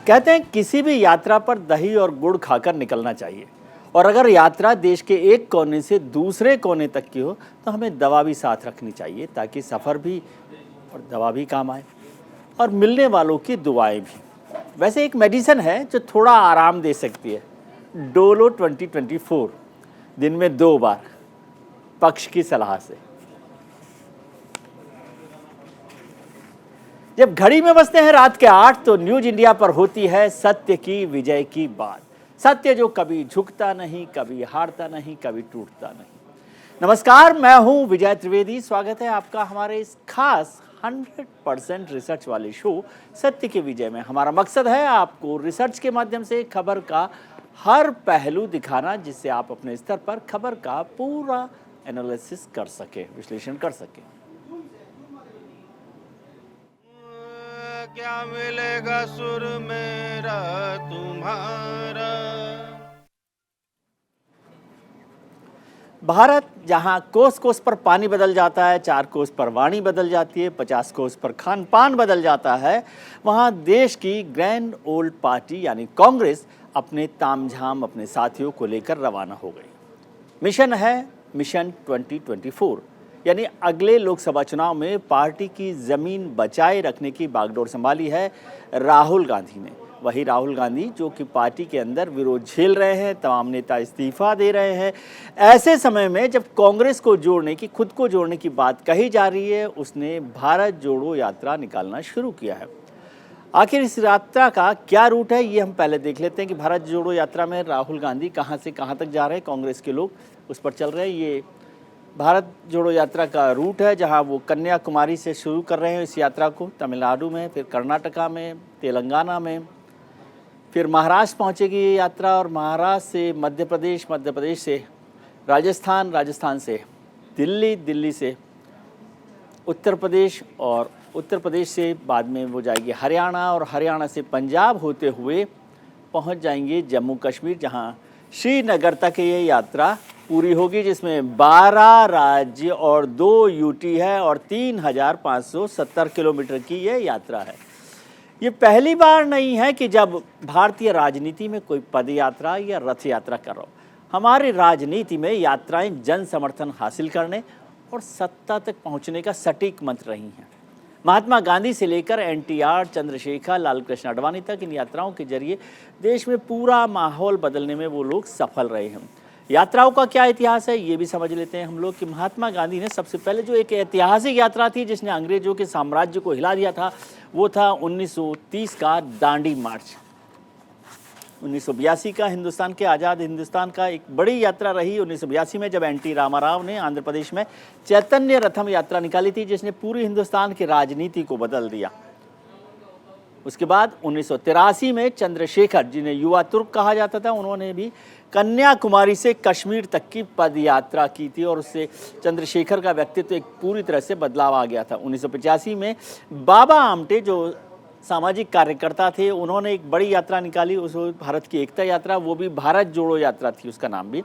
कहते हैं किसी भी यात्रा पर दही और गुड़ खाकर निकलना चाहिए, और अगर यात्रा देश के एक कोने से दूसरे कोने तक की हो तो हमें दवा भी साथ रखनी चाहिए, ताकि सफ़र भी और दवा भी काम आए और मिलने वालों की दुआएं भी। वैसे एक मेडिसिन है जो थोड़ा आराम दे सकती है, डोलो 2024, दिन में 2 बार, पक्ष की सलाह से। जब घड़ी में बजते हैं रात के 8 तो न्यूज इंडिया पर होती है सत्य की विजय की बात। सत्य जो कभी झुकता नहीं, कभी हारता नहीं, कभी टूटता नहीं। नमस्कार, मैं हूं विजय त्रिवेदी। स्वागत है आपका हमारे इस खास 100% रिसर्च वाले शो सत्य की विजय में। हमारा मकसद है आपको रिसर्च के माध्यम से खबर का हर पहलू दिखाना, जिससे आप अपने स्तर पर खबर का पूरा एनालिसिस कर सके, विश्लेषण कर सके। क्या मिलेगा सुर मेरा तुम्हारा। भारत जहां कोस कोस पर पानी बदल जाता है, 4 कोस पर वाणी बदल जाती है, 50 कोस पर खान पान बदल जाता है, वहां देश की ग्रैंड ओल्ड पार्टी यानी कांग्रेस अपने तामझाम अपने साथियों को लेकर रवाना हो गई। मिशन है मिशन 2024, यानी अगले लोकसभा चुनाव में पार्टी की जमीन बचाए रखने की बागडोर संभाली है राहुल गांधी ने। वही राहुल गांधी जो कि पार्टी के अंदर विरोध झेल रहे हैं, तमाम नेता इस्तीफा दे रहे हैं। ऐसे समय में जब कांग्रेस को जोड़ने की, खुद को जोड़ने की बात कही जा रही है, उसने भारत जोड़ो यात्रा निकालना शुरू किया है। आखिर इस यात्रा का क्या रूट है, ये हम पहले देख लेते हैं कि भारत जोड़ो यात्रा में राहुल गांधी कहां से कहां तक जा रहे हैं, कांग्रेस के लोग उस पर चल रहे हैं। ये भारत जोड़ो यात्रा का रूट है, जहां वो कन्याकुमारी से शुरू कर रहे हैं इस यात्रा को, तमिलनाडु में, फिर कर्नाटका में, तेलंगाना में, फिर महाराष्ट्र पहुंचेगी ये यात्रा, और महाराष्ट्र से मध्य प्रदेश, मध्य प्रदेश से राजस्थान, राजस्थान से दिल्ली, दिल्ली से उत्तर प्रदेश, और उत्तर प्रदेश से बाद में वो जाएगी हरियाणा, और हरियाणा से पंजाब होते हुए पहुंच जाएंगे जम्मू कश्मीर, जहां श्रीनगर तक ये यात्रा पूरी होगी, जिसमें 12 राज्य और 2 यूटी है, और 3570 किलोमीटर की ये यात्रा है। ये पहली बार नहीं है कि जब भारतीय राजनीति में कोई पद यात्रा या रथ यात्रा कर रहा हो। हमारी राजनीति में यात्राएं जन समर्थन हासिल करने और सत्ता तक पहुंचने का सटीक मंत्र रही हैं। महात्मा गांधी से लेकर एनटीआर, चंद्रशेखर, लाल कृष्ण आडवाणी तक इन यात्राओं के जरिए देश में पूरा माहौल बदलने में वो लोग सफल रहे हैं। यात्राओं का क्या इतिहास है, ये भी समझ लेते हैं हम लोग कि महात्मा गांधी ने सबसे पहले जो एक ऐतिहासिक यात्रा थी जिसने अंग्रेजों के साम्राज्य को हिला दिया था, वो था 1930 का दांडी मार्च। 1982 का हिंदुस्तान के आज़ाद हिंदुस्तान का एक बड़ी यात्रा रही 1982 में, जब एनटी रामाराव ने आंध्र प्रदेश में चैतन्य रथम यात्रा निकाली थी, जिसने पूरी हिंदुस्तान की राजनीति को बदल दिया। उसके बाद 1983 में चंद्रशेखर, जिन्हें युवा तुर्क कहा जाता था, उन्होंने भी कन्याकुमारी से कश्मीर तक की पद यात्रा की थी, और उससे चंद्रशेखर का व्यक्तित्व एक पूरी तरह से बदलाव आ गया था। 1985 में बाबा आमटे, जो सामाजिक कार्यकर्ता थे, उन्होंने एक बड़ी यात्रा निकाली, उस भारत की एकता यात्रा, वो भी भारत जोड़ो यात्रा थी उसका नाम भी।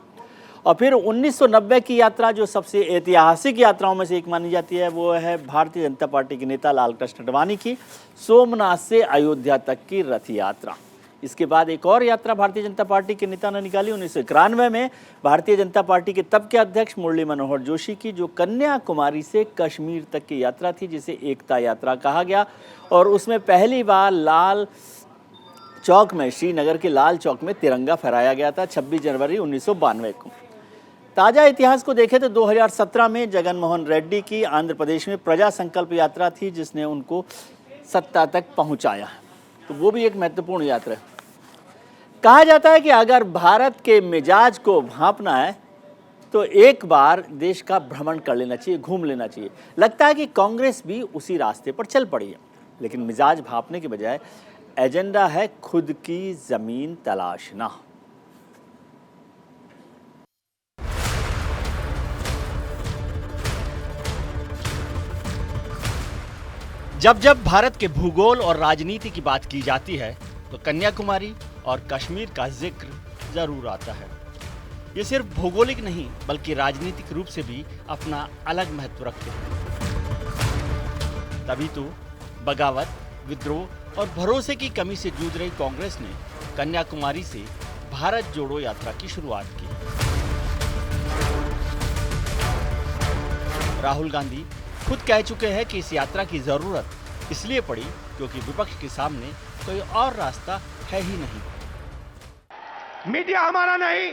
और फिर 1990 की यात्रा, जो सबसे ऐतिहासिक यात्राओं में से एक मानी जाती है, वो है भारतीय जनता पार्टी के नेता लाल कृष्ण आडवाणी की सोमनाथ से अयोध्या तक की रथ यात्रा। इसके बाद एक और यात्रा भारतीय जनता पार्टी के नेता ने निकाली 1991 में, भारतीय जनता पार्टी के तब के अध्यक्ष मुरली मनोहर जोशी की, जो कन्याकुमारी से कश्मीर तक की यात्रा थी, जिसे एकता यात्रा कहा गया। और उसमें पहली बार लाल चौक में, श्रीनगर के लाल चौक में तिरंगा फहराया गया था 26 जनवरी 1992 को। ताज़ा इतिहास को देखें तो 2017 में जगन मोहन रेड्डी की आंध्र प्रदेश में प्रजा संकल्प यात्रा थी, जिसने उनको सत्ता तक पहुंचाया, तो वो भी एक महत्वपूर्ण यात्रा है। कहा जाता है कि अगर भारत के मिजाज को भांपना है तो एक बार देश का भ्रमण कर लेना चाहिए, घूम लेना चाहिए। लगता है कि कांग्रेस भी उसी रास्ते पर चल पड़ी है, लेकिन मिजाज भांपने के बजाय एजेंडा है खुद की जमीन तलाशना। जब जब भारत के भूगोल और राजनीति की बात की जाती है तो कन्याकुमारी और कश्मीर का जिक्र जरूर आता है। ये सिर्फ भौगोलिक नहीं बल्कि राजनीतिक रूप से भी अपना अलग महत्व रखते हैं। तभी तो बगावत, विद्रोह और भरोसे की कमी से जूझ रही कांग्रेस ने कन्याकुमारी से भारत जोड़ो यात्रा की शुरुआत की। राहुल गांधी खुद कह चुके हैं कि इस यात्रा की जरूरत इसलिए पड़ी क्योंकि विपक्ष के सामने कोई और रास्ता है ही नहीं। मीडिया हमारा नहीं,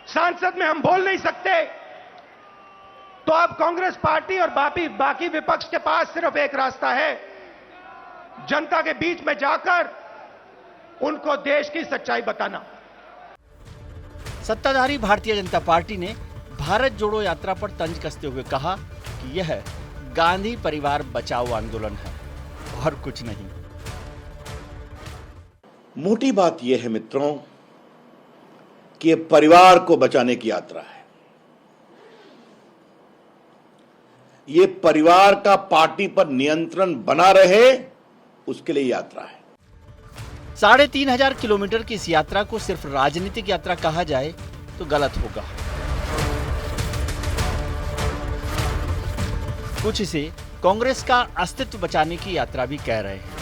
संसद में हम बोल नहीं सकते, तो अब कांग्रेस पार्टी और बाकी विपक्ष के पास सिर्फ एक रास्ता है, जनता के बीच में जाकर उनको देश की सच्चाई बताना। सत्ताधारी भारतीय जनता पार्टी ने भारत जोड़ो यात्रा पर तंज कसते हुए कहा कि यह गांधी परिवार बचाओ आंदोलन है और कुछ नहीं। मोटी बात यह है मित्रों कि यह परिवार को बचाने की यात्रा है। ये परिवार का पार्टी पर नियंत्रण बना रहे, उसके लिए यात्रा है। 3,500 किलोमीटर की इस यात्रा को सिर्फ राजनीतिक यात्रा कहा जाए तो गलत होगा। कुछ इसे कांग्रेस का अस्तित्व बचाने की यात्रा भी कह रहे हैं।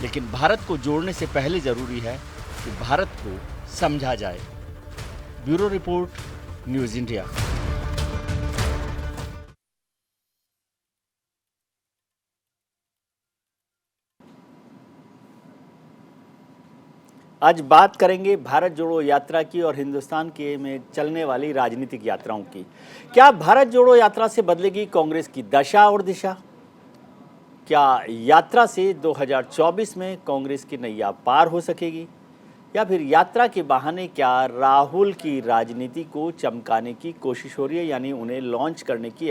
लेकिन भारत को जोड़ने से पहले जरूरी है कि भारत को समझा जाए। Bureau report, news India. आज बात करेंगे भारत जोड़ो यात्रा की और हिंदुस्तान के में चलने वाली राजनीतिक यात्राओं की। क्या भारत जोड़ो यात्रा से बदलेगी कांग्रेस की दशा और दिशा? क्या यात्रा से 2024 में कांग्रेस की नैया पार हो सकेगी, या फिर यात्रा के बहाने क्या राहुल की राजनीति को चमकाने की कोशिश हो रही है, यानी उन्हें लॉन्च करने की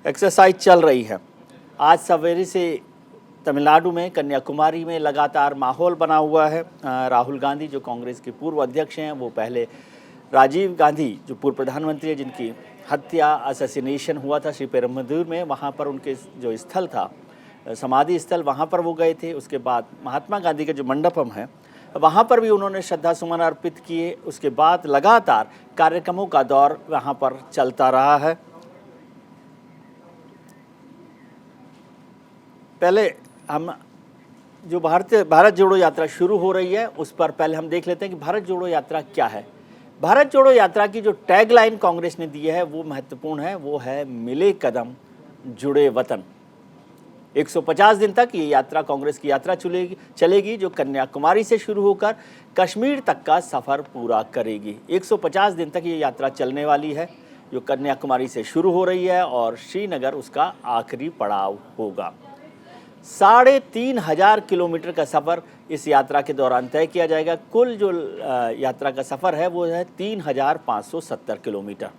एक्सरसाइज चल रही है? आज सवेरे से तमिलनाडु में कन्याकुमारी में लगातार माहौल बना हुआ है। राहुल गांधी जो कांग्रेस के पूर्व अध्यक्ष हैं, वो पहले राजीव गांधी जो पूर्व प्रधानमंत्री है, जिनकी हत्या असैसिनेशन हुआ था श्रीपेरुम्बदूर में, वहाँ पर उनके जो स्थल था, समाधि स्थल, वहाँ पर वो गए थे। उसके बाद महात्मा गांधी का जो मंडपम है, वहाँ पर भी उन्होंने श्रद्धा सुमन अर्पित किए। उसके बाद लगातार कार्यक्रमों का दौर वहाँ पर चलता रहा है। पहले हम जो भारत जोड़ो यात्रा शुरू हो रही है उस पर पहले हम देख लेते हैं कि भारत जोड़ो यात्रा क्या है। भारत जोड़ो यात्रा की जो टैगलाइन कांग्रेस ने दी है वो महत्वपूर्ण है, वो है मिले कदम जुड़े वतन। 150 दिन तक ये यात्रा कांग्रेस की यात्रा चलेगी जो कन्याकुमारी से शुरू होकर कश्मीर तक का सफ़र पूरा करेगी। 150 दिन तक ये यात्रा चलने वाली है जो कन्याकुमारी से शुरू हो रही है और श्रीनगर उसका आखिरी पड़ाव होगा। 3,500 किलोमीटर का सफ़र इस यात्रा के दौरान तय किया जाएगा। कुल जो यात्रा का सफ़र है वो है 3,570 किलोमीटर।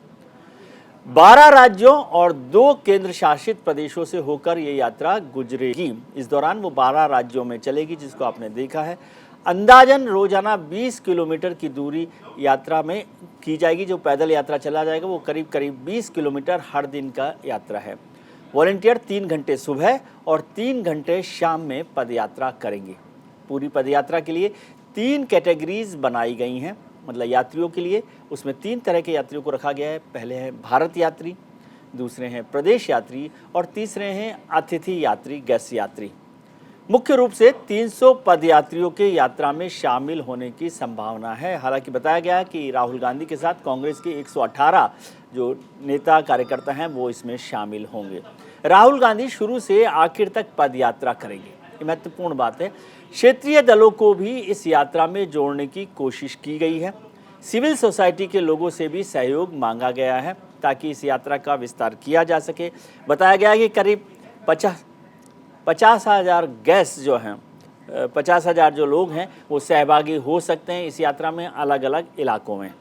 12 राज्यों और 2 केंद्र शासित प्रदेशों से होकर ये यात्रा गुजरेगी। इस दौरान वो 12 राज्यों में चलेगी, जिसको आपने देखा है। अंदाजन रोजाना 20 किलोमीटर की दूरी यात्रा में की जाएगी। जो पैदल यात्रा चला जाएगा वो करीब करीब 20 किलोमीटर हर दिन का यात्रा है। वॉलंटियर 3 घंटे सुबह और 3 घंटे शाम में पदयात्रा करेंगे। पूरी पदयात्रा के लिए 3 कैटेगरीज बनाई गई हैं, मतलब यात्रियों के लिए। उसमें 3 तरह के यात्रियों को रखा गया है। पहले हैं भारत यात्री, दूसरे हैं प्रदेश यात्री और तीसरे हैं अतिथि यात्री, गेस्ट यात्री। मुख्य रूप से 300 पदयात्रियों के यात्रा में शामिल होने की संभावना है। हालांकि बताया गया है कि राहुल गांधी के साथ कांग्रेस के 118 जो नेता कार्यकर्ता हैं वो इसमें शामिल होंगे। राहुल गांधी शुरू से आखिर तक पदयात्रा करेंगे, ये महत्वपूर्ण बात है। क्षेत्रीय दलों को भी इस यात्रा में जोड़ने की कोशिश की गई है। सिविल सोसाइटी के लोगों से भी सहयोग मांगा गया है ताकि इस यात्रा का विस्तार किया जा सके। बताया गया है कि करीब 50,000 गेस्ट जो हैं, 50,000 जो लोग हैं वो सहभागी हो सकते हैं इस यात्रा में अलग अलग इलाकों में।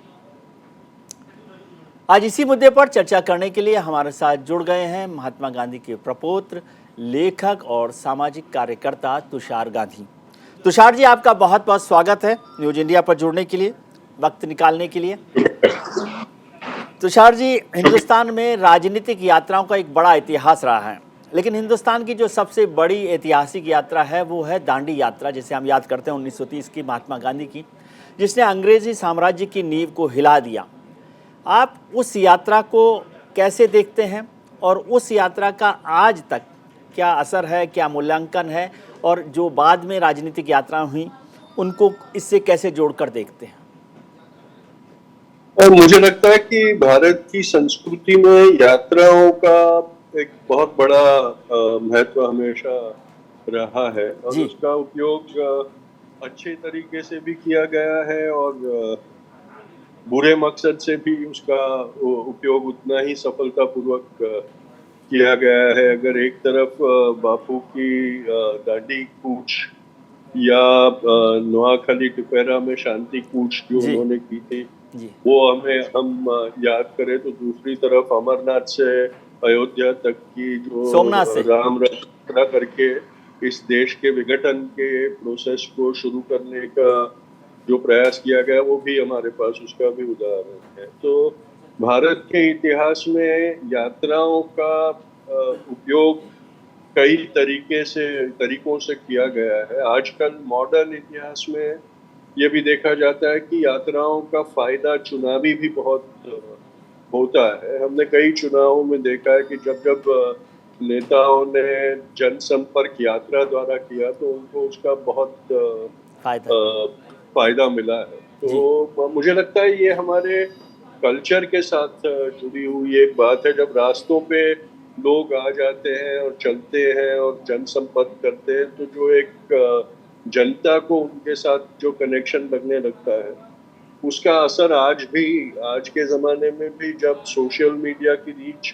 आज इसी मुद्दे पर चर्चा करने के लिए हमारे साथ जुड़ गए हैं महात्मा गांधी के प्रपौत्र, लेखक और सामाजिक कार्यकर्ता तुषार गांधी। तुषार जी, आपका बहुत बहुत स्वागत है न्यूज़ इंडिया पर जुड़ने के लिए, वक्त निकालने के लिए। तुषार जी, हिंदुस्तान में राजनीतिक यात्राओं का एक बड़ा इतिहास रहा है, लेकिन हिंदुस्तान की जो सबसे बड़ी ऐतिहासिक यात्रा है वो है दांडी यात्रा, जिसे हम याद करते हैं 1930 की, महात्मा गांधी की, जिसने अंग्रेजी साम्राज्य की नींव को हिला दिया। आप उस यात्रा को कैसे देखते हैं और उस यात्रा का आज तक क्या असर है, क्या मूल्यांकन है, और जो बाद में राजनीतिक यात्रा हुई उनको इससे कैसे जोड़कर देखते हैं? और मुझे लगता है कि भारत की संस्कृति में यात्राओं का एक बहुत बड़ा महत्व हमेशा रहा है और जी। उसका उपयोग अच्छे तरीके से भी किया गया है और बुरे मकसद से भी उसका उपयोग उतना ही सफलतापूर्वक किया गया है। अगर एक तरफ बापू की दांडी कूच या नोआखाली टिपेरा में शांति कूच जो जी। उन्होंने की थी जी। वो हम याद करें तो दूसरी तरफ अमरनाथ से अयोध्या तक की जो सोमनाथ से। राम यात्रा करके इस देश के विघटन के प्रोसेस को शुरू करने का जो प्रयास किया गया वो भी हमारे पास उसका भी उदाहरण है। तो भारत के इतिहास में यात्राओं का उपयोग कई तरीकों से किया गया है। आजकल मॉडर्न इतिहास में ये भी देखा जाता है कि यात्राओं का फायदा चुनावी भी बहुत होता है। हमने कई चुनावों में देखा है कि जब नेताओं ने जनसंपर्क यात्रा द्वारा किया तो उनको उसका बहुत फायदा मिला है। तो मुझे लगता है ये हमारे कल्चर के साथ जुड़ी हुई एक बात है। जब रास्तों पे लोग आ जाते हैं और चलते हैं और जनसंपर्क करते हैं तो जो एक जनता को उनके साथ जो कनेक्शन लगने लगता है उसका असर आज के ज़माने में भी जब सोशल मीडिया की रीच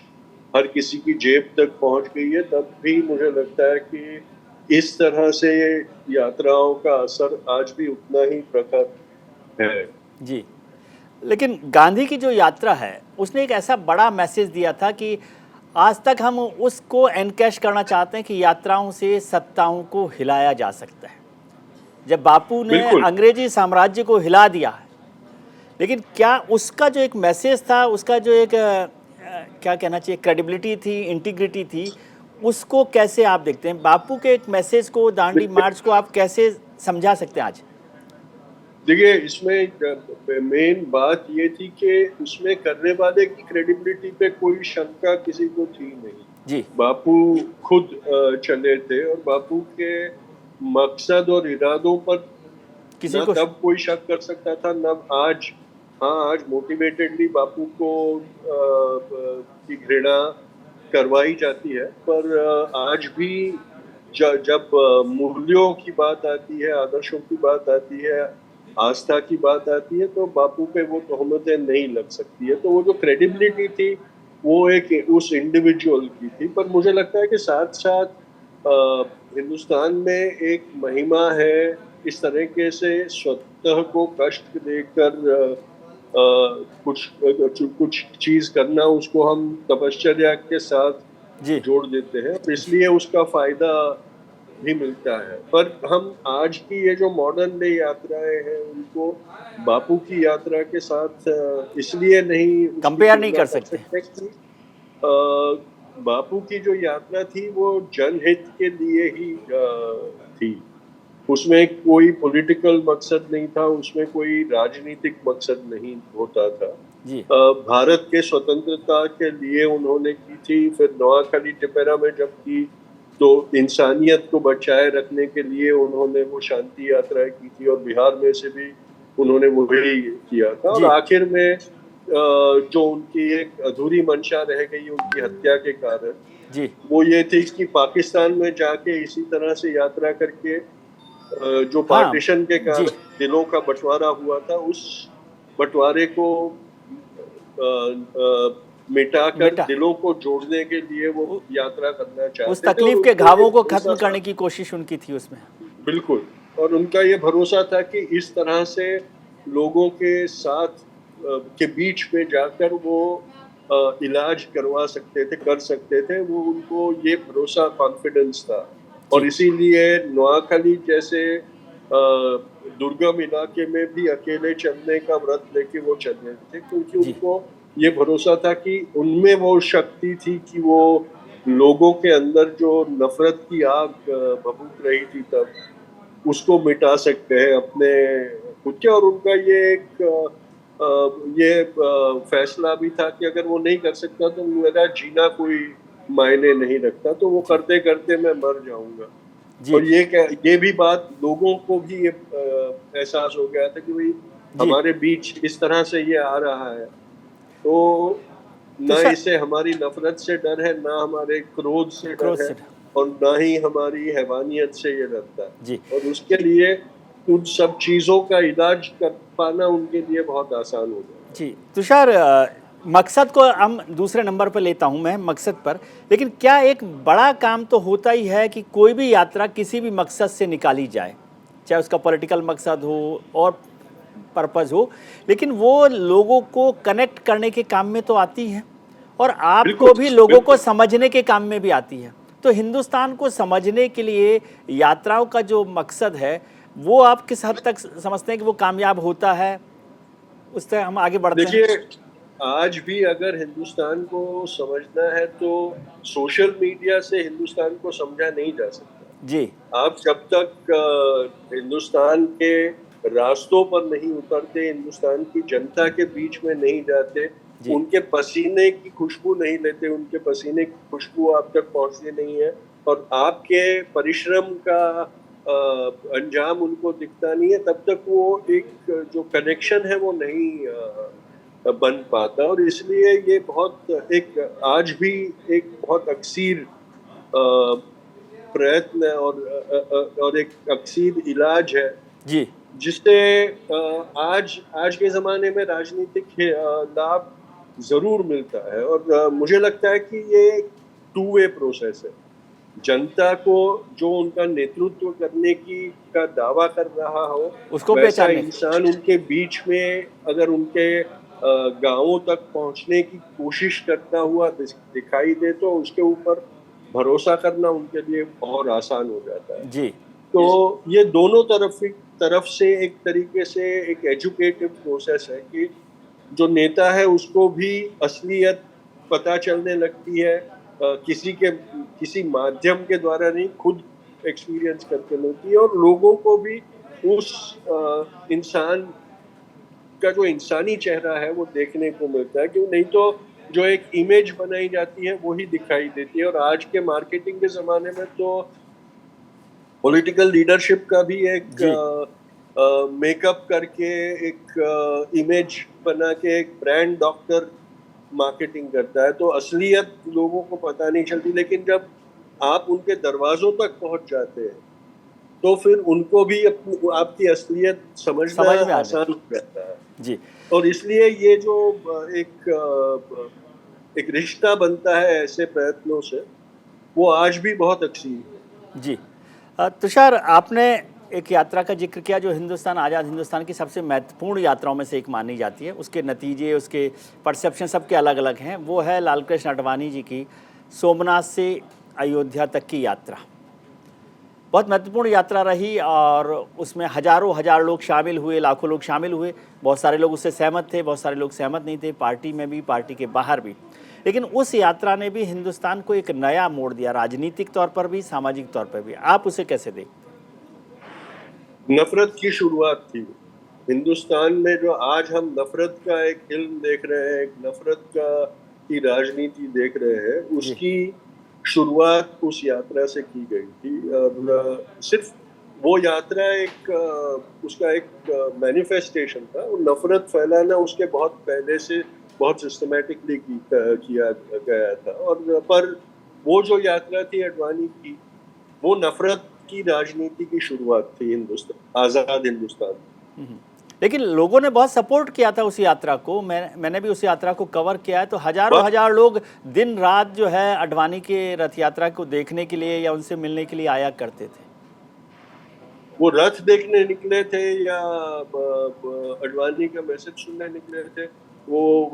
हर किसी की जेब तक पहुंच गई है तब भी मुझे लगता है कि इस तरह से यात्राओं का असर आज भी उतना ही प्रकट है। जी, लेकिन गांधी की जो यात्रा है उसने एक ऐसा बड़ा मैसेज दिया था कि आज तक हम उसको एनकैश करना चाहते हैं कि यात्राओं से सत्ताओं को हिलाया जा सकता है। जब बापू ने अंग्रेजी साम्राज्य को हिला दिया है, लेकिन क्या उसका जो एक मैसेज था, उसका जो एक क्या कहना चाहिए क्रेडिबिलिटी थी, इंटीग्रिटी थी, उसको कैसे आप देखते हैं? बापू के एक मैसेज को, दांडी मार्च को आप कैसे समझा सकते हैं आज? देखिए, इसमें मेन बात ये थी कि उसमें करने वाले की क्रेडिबिलिटी पे कोई शंका किसी को थी नहीं। जी। बापू खुद चले थे और बापू के मकसद और इरादों पर किसी न को तब कोई शक कर सकता था न आज। हाँ, आज मोटिवेटेडली बापू को की घृणा करवाई जाती है, पर आज भी जब मूल्यों की बात आती है, आदर्शों की बात आती है, आस्था की बात आती है तो बापू पे वो तोहमतें नहीं लग सकती है। तो वो जो क्रेडिबिलिटी थी वो एक उस इंडिविजुअल की थी। पर मुझे लगता है कि साथ साथ हिंदुस्तान में एक महिमा है इस तरीके से स्वतः को कष्ट देकर कुछ चीज करना, उसको हम तपश्चर्या के साथ जोड़ देते हैं, इसलिए उसका फायदा भी मिलता है। पर हम आज की ये जो मॉडर्न डे यात्राएं हैं उनको बापू की यात्रा के साथ इसलिए नहीं कंपेयर नहीं कर सकते कि बापू की जो यात्रा थी वो जनहित के लिए ही थी। उसमें कोई पॉलिटिकल मकसद नहीं था, उसमें कोई राजनीतिक मकसद नहीं होता था। भारत के स्वतंत्रता के लिए उन्होंने की थी। फिर नोआखाली टिपेरा में जब की तो इंसानियत को बचाए रखने के लिए उन्होंने वो शांति यात्रा की थी और बिहार में से भी उन्होंने वही किया था। और आखिर में जो उनकी एक अधूरी मंशा रह गई उनकी हत्या के कारण, वो ये थी कि पाकिस्तान में जाके इसी तरह से यात्रा करके जो पार्टीशन के कारण दिलों का बंटवारा हुआ था, उस बंटवारे को मिटाकर दिलों को जोड़ने के लिए वो यात्रा करना चाहते थे। उस तकलीफ के घावों को खत्म करने की कोशिश उनकी थी उसमें। बिल्कुल, और उनका ये भरोसा था कि इस तरह से लोगों के साथ के बीच में जाकर वो इलाज करवा सकते थे, कर सकते थे। वो उनको ये भरोसा, कॉन्फिडेंस था। और इसीलिए नोआखाली जैसे दुर्गम इलाके में भी अकेले चलने का व्रत लेके वो चल रहे थे, क्योंकि उनको ये भरोसा था कि उनमें वो शक्ति थी कि वो लोगों के अंदर जो नफरत की आग भभूक रही थी तब उसको मिटा सकते हैं अपने खुद के। और उनका ये एक ये फैसला भी था कि अगर वो नहीं कर सकता तो मेरा जीना कोई मायने नहीं रखता, तो वो करते करते मैं मर जाऊंगा। जी और ये भी बात लोगों को भी ये एहसास हो गया था कि भाई जी। हमारे बीच इस तरह से ये आ रहा है, तो तो ना सर, इसे हमारी नफरत से डर है, ना हमारे क्रोध से क्रोध डर है, से, और ना ही हमारी हैवानियत से ये डरता है। जी और उसके लिए उन सब चीजों का इलाज कर पाना उनके लिए बहुत आसान हो गया। जी। तुषार, मकसद को हम दूसरे नंबर पर लेता हूं मैं, मकसद पर, लेकिन क्या एक बड़ा काम तो होता ही है कि कोई भी यात्रा किसी भी मकसद से निकाली जाए, चाहे उसका पॉलिटिकल मकसद हो और पर्पस हो, लेकिन वो लोगों को कनेक्ट करने के काम में तो आती है और बिल्कुल आपको भी लोगों को बिल्कुल। समझने के काम में भी आती है। तो हिंदुस्तान को समझने के लिए यात्राओं का जो मकसद है, वो आप किस हद तक समझते हैं कि वो कामयाब होता है? उस तरह हम आगे बढ़ते हैं। देखिए, आज भी अगर हिंदुस्तान को समझना है तो सोशल मीडिया से हिंदुस्तान को समझा नहीं जा सकता। जी आप जब तक हिंदुस्तान के रास्तों पर नहीं उतरते, हिंदुस्तान की जनता के बीच में नहीं जाते, जी उनके पसीने की खुशबू नहीं लेते, उनके पसीने की खुशबू आप तक पहुंचती नहीं है, और आपके परिश्रम का अंजाम उनको दिखता नहीं है, तब तक वो एक जो कनेक्शन है वो नहीं बन पाता। और इसलिए ये बहुत एक आज भी एक बहुत अक्सीर प्रयत्न और एक अक्सीर इलाज है, जी जिससे आज आज के ज़माने में राजनीतिक लाभ ज़रूर मिलता है। और मुझे लगता है कि ये टू वे प्रोसेस है। जनता को जो उनका नेतृत्व करने का दावा कर रहा हो, उसको वैसा पहचानने। इंसान उनके बीच में अगर उनके गाँवों तक पहुँचने की कोशिश करता हुआ दिखाई दे, तो उसके ऊपर भरोसा करना उनके लिए और आसान हो जाता है। जी तो ये दोनों तरफ से एक तरीके से एक एजुकेटिव प्रोसेस है कि जो नेता है उसको भी असलियत पता चलने लगती है, किसी माध्यम के द्वारा नहीं, खुद एक्सपीरियंस करके मिलती है, और लोगों को भी उस इंसान का जो इंसानी चेहरा है वो देखने को मिलता है। क्यों नहीं, तो जो एक इमेज बनाई जाती है वही दिखाई देती है। और आज के मार्केटिंग के ज़माने में तो पॉलिटिकल लीडरशिप का भी एक जी मेकअप करके एक इमेज बना के एक ब्रांड डॉक्टर मार्केटिंग करता है, तो असलियत लोगों को पता नहीं चलती। लेकिन जब आप उनके दरवाजों तक पहुंच जाते हैं, तो फिर उनको भी आपकी असलियत समझना समझ में आ आसान जाए। हो जाता है। जी और इसलिए ये जो एक रिश्ता बनता है ऐसे प्रयत्नों से, वो आज भी बहुत अच्छी है। जी। तुषार, आपने एक यात्रा का जिक्र किया जो हिंदुस्तान, आज़ाद हिंदुस्तान की सबसे महत्वपूर्ण यात्राओं में से एक मानी जाती है। उसके नतीजे, उसके परसेप्शन सबके अलग अलग हैं। वो है लाल कृष्ण आडवाणी जी की सोमनाथ से अयोध्या तक की यात्रा। बहुत महत्वपूर्ण यात्रा रही और उसमें हज़ारों हज़ार लोग शामिल हुए, लाखों लोग शामिल हुए। बहुत सारे लोग उससे सहमत थे, बहुत सारे लोग सहमत नहीं थे, पार्टी में भी, पार्टी के बाहर भी। लेकिन उस यात्रा ने भी हिंदुस्तान को एक नया मोड़ दिया, राजनीतिक तौर पर भी, सामाजिक तौर पर भी। आप उसे कैसे देखते? नफरत की शुरुआत थी हिंदुस्तान में। जो आज हम नफरत का एक फिल्म देख रहे हैं, एक नफरत की राजनीति देख रहे हैं, जी उसकी शुरुआत उस यात्रा से की गई थी। और सिर्फ वो यात्रा उसका एक मैनिफेस्टेशन था। वो नफरत फैलाना उसके बहुत पहले से बहुत सिस्टमैटिकली किया गया था। और पर वो जो यात्रा थी आडवाणी की, वो नफरत की राजनीति की शुरुआत थी हिंदुस्तान, आजाद हिंदुस्तान। लेकिन लोगों ने बहुत सपोर्ट किया था उस यात्रा को। मैंने भी उस यात्रा को कवर किया है। तो हज़ारों हज़ार लोग दिन रात जो है आडवाणी के रथ यात्रा को देखने के लिए या उनसे मिलने के लिए आया करते थे। वो रथ देखने निकले थे या आडवाणी का मैसेज सुनने निकले थे, वो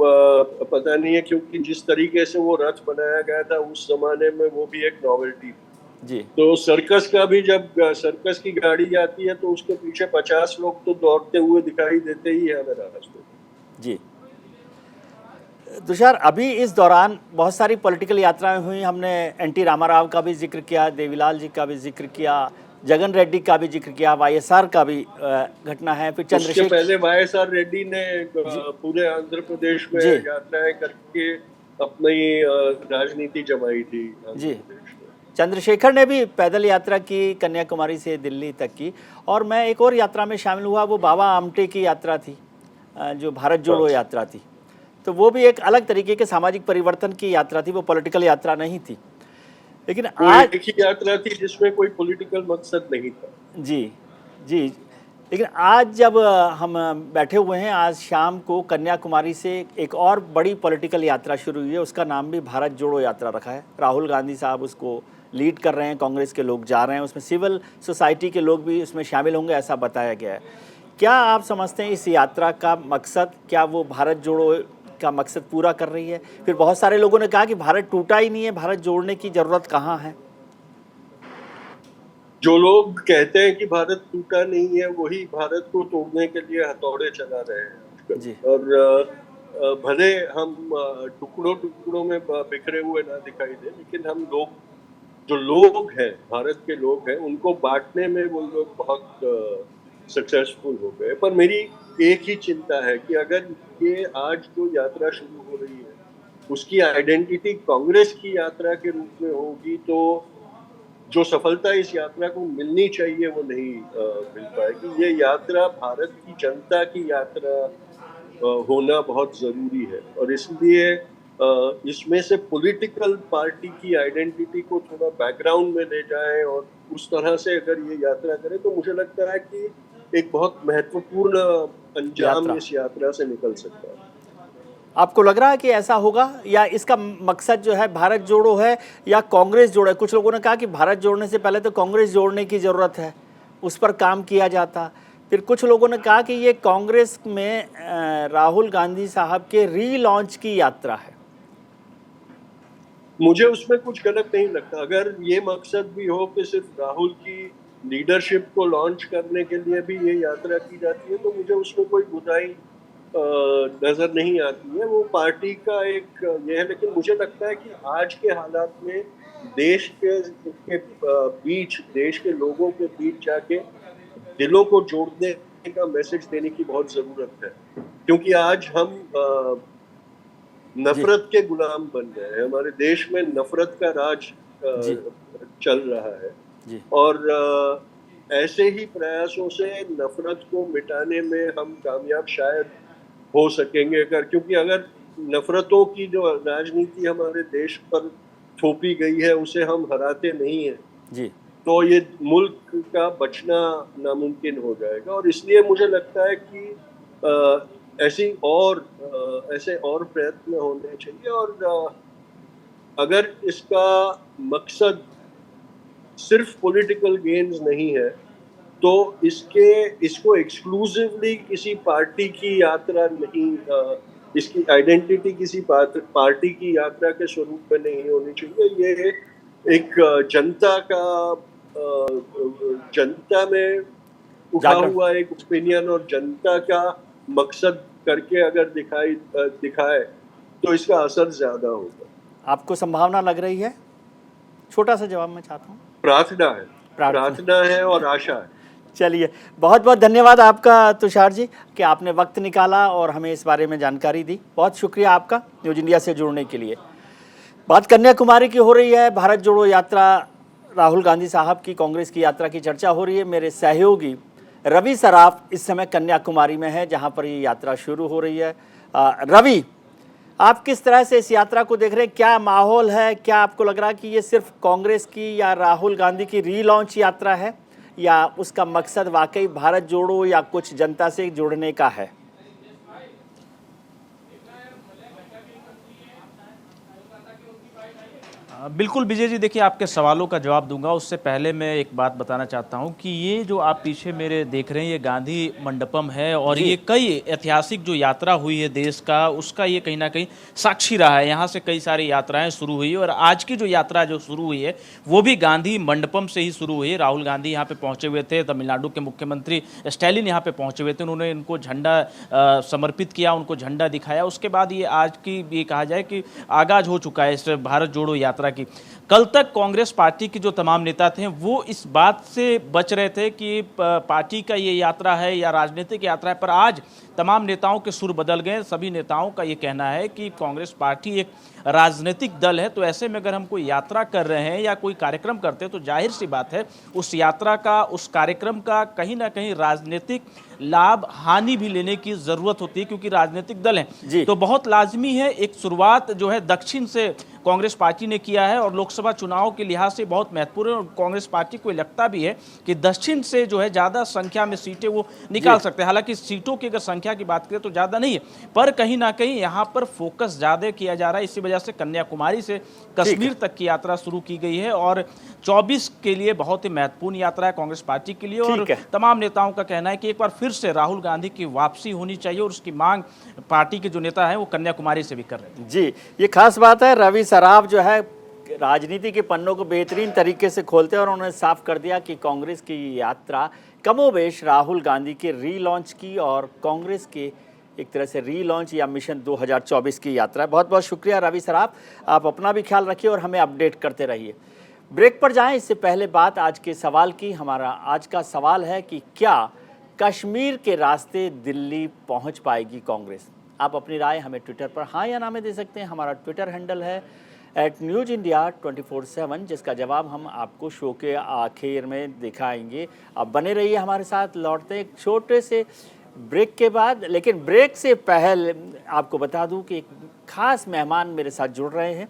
पता नहीं है, क्योंकि जिस तरीके से वो रथ बनाया गया था उस जमाने में, वो भी एक नॉवेल्टी थी। जी तो सर्कस का भी, जब सर्कस की गाड़ी जाती है तो उसके पीछे 50 लोग तो दौड़ते हुए दिखाई देते ही है मेरा रास्ते। जी। तुषार, अभी इस दौरान बहुत सारी पॉलिटिकल यात्राएं हुई। हमने एनटी रामाराव का भी जिक्र किया, देवीलाल जी का भी जिक्र किया, जगन रेड्डी का भी जिक्र किया, वाईएसआर का भी घटना है, फिर उसके चंद्रशेखर। पहले वाईएसआर रेड्डी ने पूरे आंध्र प्रदेश में जी। यात्राएं करके अपनी राजनीति जमाई थी आंध्र जी। प्रदेश में। चंद्रशेखर ने भी पैदल यात्रा की कन्याकुमारी से दिल्ली तक की। और मैं एक और यात्रा में शामिल हुआ, वो बाबा आमटे की यात्रा थी, जो भारत जोड़ो यात्रा थी। तो वो भी एक अलग तरीके के सामाजिक परिवर्तन की यात्रा थी, वो पॉलिटिकल यात्रा नहीं थी। लेकिन आज एक ही यात्रा थी जिसमें कोई पॉलिटिकल मकसद नहीं था। जी जी। लेकिन आज जब हम बैठे हुए हैं, आज शाम को कन्याकुमारी से एक और बड़ी पॉलिटिकल यात्रा शुरू हुई है, उसका नाम भी भारत जोड़ो यात्रा रखा है। राहुल गांधी साहब उसको लीड कर रहे हैं, कांग्रेस के लोग जा रहे हैं, उसमें सिविल सोसाइटी के लोग भी उसमें शामिल होंगे, ऐसा बताया गया है। क्या आप समझते हैं इस यात्रा का मकसद, क्या वो भारत जोड़ो का मकसद पूरा कर रही है? फिर बहुत सारे लोगों ने कहा कि भारत टूटा ही नहीं है, भारत जोड़ने की ज़रूरत कहाँ है? जो लोग कहते हैं कि भारत टूटा नहीं है, वही भारत को तोड़ने के लिए हथौड़े चला रहे हैं जी। और भले हम टुकड़ों टुकड़ों में बिखरे हुए ना दिखाई दे, लेकिन हम लोग, जो लोग हैं, भारत के लोग हैं, उनको बांटने में वो लोग बहुत सक्सेसफुल हो गए। पर मेरी एक ही चिंता है कि अगर ये आज जो यात्रा शुरू हो रही है, उसकी आइडेंटिटी कांग्रेस की यात्रा के रूप में होगी, तो जो सफलता इस यात्रा को मिलनी चाहिए वो नहीं मिल पाएगी। ये यात्रा भारत की जनता की यात्रा होना बहुत जरूरी है और इसलिए इसमें से पॉलिटिकल पार्टी की आइडेंटिटी को थोड़ा बैकग्राउंड में ले जाएं और उस तरह से अगर ये यात्रा करें, तो मुझे लगता है कि एक बहुत महत्वपूर्ण अंजाम इस यात्रा से निकल सकता है। आपको लग रहा है कि ऐसा होगा, या इसका मकसद जो है भारत जोड़ो है या कांग्रेस जोड़ो है? कुछ लोगों ने कहा कि भारत जोड़ने से पहले तो कांग्रेस जोड़ने की ज़रूरत है, उस पर काम किया जाता। फिर कुछ लोगों ने कहा कि ये कांग्रेस में राहुल गांधी साहब के रीलॉन्च की यात्रा है। मुझे उसमें कुछ गलत नहीं लगता। अगर ये मकसद भी हो कि सिर्फ राहुल की लीडरशिप को लॉन्च करने के लिए भी ये यात्रा की जाती है, तो मुझे उसमें कोई बुराई नजर नहीं आती है। वो पार्टी का एक ये है, लेकिन मुझे लगता है कि आज के हालात में देश के बीच, देश के लोगों के बीच जाके दिलों को जोड़ने का मैसेज देने की बहुत जरूरत है, क्योंकि आज हम नफरत के गुलाम बन गए हैं। हमारे देश में नफरत का राज चल रहा है जी। और ऐसे ही प्रयासों से नफरत को मिटाने में हम कामयाब शायद हो सकेंगे, क्योंकि अगर नफरतों की जो राजनीति हमारे देश पर थोपी गई है उसे हम हराते नहीं हैं जी, तो ये मुल्क का बचना नामुमकिन हो जाएगा। और इसलिए मुझे लगता है कि ऐसे और प्रयत्न होने चाहिए। और अगर इसका मकसद सिर्फ पॉलिटिकल गेन्स नहीं है, तो इसको एक्सक्लूसिवली किसी पार्टी की यात्रा नहीं, इसकी आइडेंटिटी किसी पार्टी की यात्रा के स्वरूप में नहीं होनी चाहिए। ये एक जनता में उठा हुआ एक ओपिनियन और जनता का मकसद करके अगर दिखाए तो इसका असर ज्यादा होगा। आपको संभावना लग रही है? छोटा सा जवाब मैं चाहता हूँ। प्रार्थना है और आशा है। चलिए, बहुत बहुत धन्यवाद आपका तुषार जी कि आपने वक्त निकाला और हमें इस बारे में जानकारी दी। बहुत शुक्रिया आपका न्यूज इंडिया से जुड़ने के लिए। बात कन्याकुमारी की हो रही है, भारत जोड़ो यात्रा, राहुल गांधी साहब की कांग्रेस की यात्रा की चर्चा हो रही है। मेरे सहयोगी रवि सराफ इस समय कन्याकुमारी में है, जहां पर ये यात्रा शुरू हो रही है। रवि, आप किस तरह से इस यात्रा को देख रहे हैं? क्या माहौल है? क्या आपको लग रहा है कि ये सिर्फ कांग्रेस की या राहुल गांधी की रीलॉन्च यात्रा है, या उसका मकसद वाकई भारत जोड़ो या कुछ जनता से जुड़ने का है? बिल्कुल विजय जी, देखिए आपके सवालों का जवाब दूंगा उससे पहले मैं एक बात बताना चाहता हूं कि ये जो आप पीछे मेरे देख रहे हैं ये गांधी मंडपम है और ये कई ऐतिहासिक जो यात्रा हुई है देश का उसका ये कहीं ना कहीं साक्षी रहा है। यहाँ से कई सारी यात्राएं शुरू हुई और आज की जो यात्रा जो शुरू हुई है वो भी गांधी मंडपम से ही शुरू हुई है। राहुल गांधी यहाँ पे पहुँचे हुए थे, तमिलनाडु के मुख्यमंत्री स्टैलिन यहाँ पे पहुँचे हुए थे, उन्होंने इनको झंडा समर्पित किया, उनको झंडा दिखाया। उसके बाद ये आज की ये कहा जाए कि आगाज हो चुका है इस भारत जोड़ो यात्रा यात्रा की। कल तक कांग्रेस पार्टी के जो तमाम नेता थे वो इस बात से बच रहे थे कि पार्टी का ये यात्रा है या राजनीतिक यात्रा है, पर आज तमाम नेताओं के सुर बदल गए। सभी नेताओं का ये कहना है कि कांग्रेस पार्टी एक राजनीतिक दल है, तो ऐसे में अगर हम कोई यात्रा कर रहे हैं या कोई कार्यक्रम करते हैं तो जाहिर सी बात है उस यात्रा का, उस कार्यक्रम का कहीं ना कहीं राजनीतिक लाभ हानि भी लेने की जरूरत होती है, क्योंकि राजनीतिक दल हैं। तो बहुत लाजमी है, एक शुरुआत जो है दक्षिण से कांग्रेस पार्टी ने किया है और लोकसभा चुनाव के लिहाज से बहुत महत्वपूर्ण है और कांग्रेस पार्टी को लगता भी है कि दक्षिण से जो है ज़्यादा संख्या में सीटें वो निकाल सकते हैं। हालांकि सीटों की अगर संख्या की बात करें तो ज़्यादा नहीं है, पर कहीं ना कहीं यहाँ पर फोकस ज़्यादा किया जा रहा है। इसी वजह से कन्याकुमारी से कश्मीर तक की यात्रा शुरू की गई है और 24 के लिए बहुत ही महत्वपूर्ण यात्रा है कांग्रेस पार्टी के लिए। और तमाम नेताओं का कहना है कि एक बार फिर से राहुल गांधी की वापसी होनी चाहिए और उसकी मांग पार्टी के जो नेता हैं वो कन्याकुमारी से भी कर रहे हैं। जी, ये खास बात है। रवि सराफ जो है राजनीति के पन्नों को बेहतरीन तरीके से खोलते हैं और उन्होंने साफ कर दिया कि कांग्रेस की यात्रा कमोबेश राहुल गांधी के रीलॉन्च की और कांग्रेस के एक तरह से रीलॉन्च या मिशन 2024 की यात्रा है। बहुत बहुत शुक्रिया रवि सराफ, आप अपना भी ख्याल रखिए और हमें अपडेट करते रहिए। ब्रेक पर जाएं इससे पहले बात आज के सवाल की। हमारा आज का सवाल है कि क्या कश्मीर के रास्ते दिल्ली पहुंच पाएगी कांग्रेस? आप अपनी राय हमें ट्विटर पर हाँ या ना में दे सकते हैं। हमारा ट्विटर हैंडल है @newsindia247, जिसका जवाब हम आपको शो के आखिर में दिखाएंगे। आप बने रहिए हमारे साथ। लौटते हैं एक छोटे से ब्रेक के बाद, लेकिन ब्रेक से पहले आपको बता दूं कि एक खास मेहमान मेरे साथ जुड़ रहे हैं,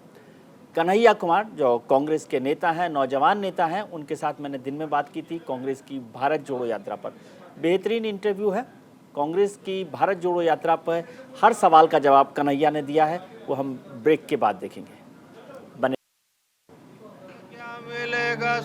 कन्हैया कुमार, जो कांग्रेस के नेता हैं, नौजवान नेता हैं। उनके साथ मैंने दिन में बात की थी कांग्रेस की भारत जोड़ो यात्रा पर। बेहतरीन इंटरव्यू है। कांग्रेस की भारत जोड़ो यात्रा पर हर सवाल का जवाब कन्हैया ने दिया है, वो हम ब्रेक के बाद देखेंगे। क्या मिलेगा